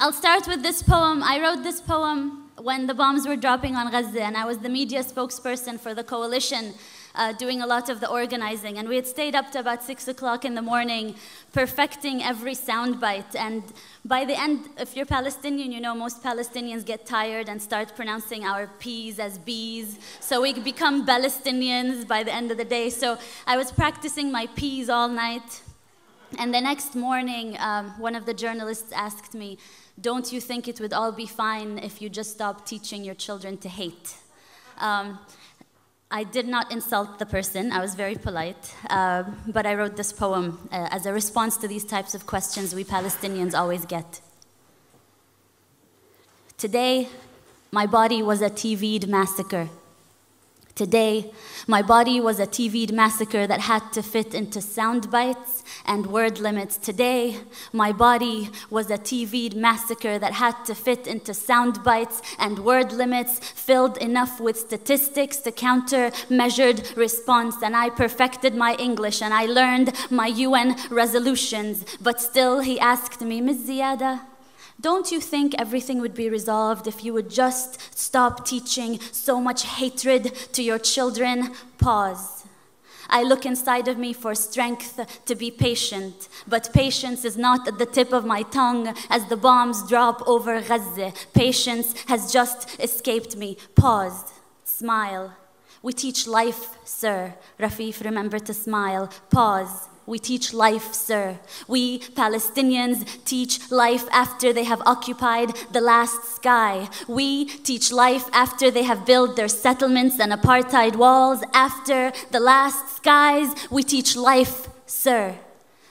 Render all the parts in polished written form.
I'll start with this poem. I wrote this poem when the bombs were dropping on Gaza, and I was the media spokesperson for the coalition, doing a lot of the organizing. And we had stayed up to about 6 o'clock in the morning, perfecting every soundbite. And by the end, if you're Palestinian, you know most Palestinians get tired and start pronouncing our P's as B's. So we become Palestinians by the end of the day. So I was practicing my P's all night. And the next morning, one of the journalists asked me, "Don't you think it would all be fine if you just stopped teaching your children to hate?" I did not insult the person. I was very polite. But I wrote this poem as a response to these types of questions we Palestinians always get. Today, my body was a TV'd massacre. Today, my body was a TV'd massacre that had to fit into sound bites and word limits. Today, my body was a TV'd massacre that had to fit into sound bites and word limits, filled enough with statistics to counter measured response. And I perfected my English and I learned my UN resolutions. But still, he asked me, "Ms. Ziadah, don't you think everything would be resolved if you would just stop teaching so much hatred to your children?" Pause. I look inside of me for strength to be patient, but patience is not at the tip of my tongue as the bombs drop over Gaza. Patience has just escaped me. Pause. Smile. We teach life, sir. Rafeef, remember to smile. Pause. We teach life, sir. We Palestinians teach life after they have occupied the last sky. We teach life after they have built their settlements and apartheid walls. After the last skies, we teach life, sir.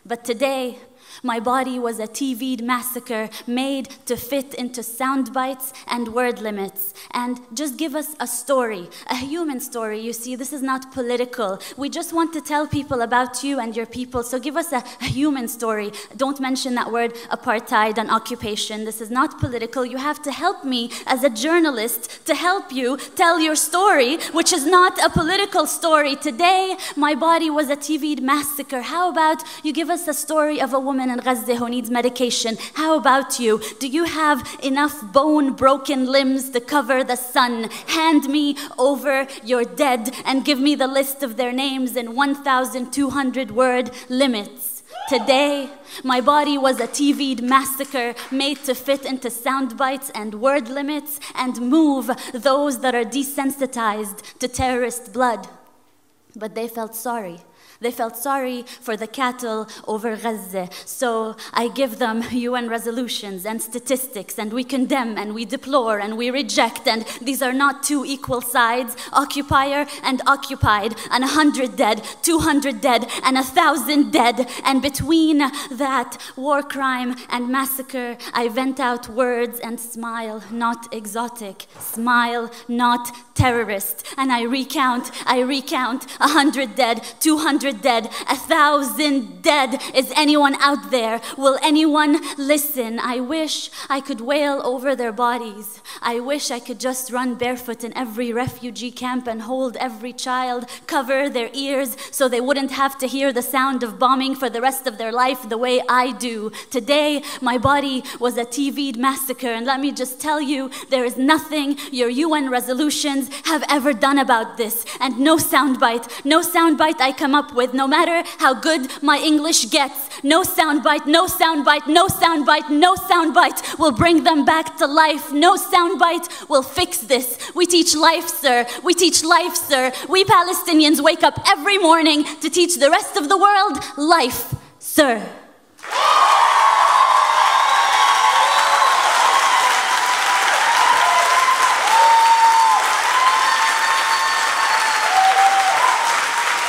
But today, my body was a TV'd massacre made to fit into sound bites and word limits. And just give us a story, a human story. You see, this is not political. We just want to tell people about you and your people. So give us a human story. Don't mention that word apartheid and occupation. This is not political. You have to help me as a journalist to help you tell your story, which is not a political story. Today, my body was a TV'd massacre. How about you give us a story of a woman in Gaza who needs medication? How about you? Do you have enough bone-broken limbs to cover the sun? Hand me over your dead and give me the list of their names in 1,200 word limits. Today, my body was a TV'd massacre made to fit into sound bites and word limits and move those that are desensitized to terrorist blood. But they felt sorry. They felt sorry for the cattle over Gaza. So I give them UN resolutions and statistics, and we condemn and we deplore and we reject. And these are not two equal sides, occupier and occupied, and 100 dead, 200 dead, and 1,000 dead. And between that war crime and massacre, I vent out words and smile, not exotic. Smile, not terrorist. And I recount 100 dead, 200 dead, 1,000 dead. Is anyone out there? Will anyone listen? I wish I could wail over their bodies. I wish I could just run barefoot in every refugee camp and hold every child, cover their ears so they wouldn't have to hear the sound of bombing for the rest of their life the way I do. Today, my body was a TV'd massacre, and let me just tell you, there is nothing your UN resolutions have ever done about this, and no soundbite I come up with, no matter how good my English gets, no soundbite will bring them back to life. No soundbite will fix this. We teach life, sir. We teach life, sir. We Palestinians wake up every morning to teach the rest of the world life, sir.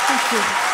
Thank you.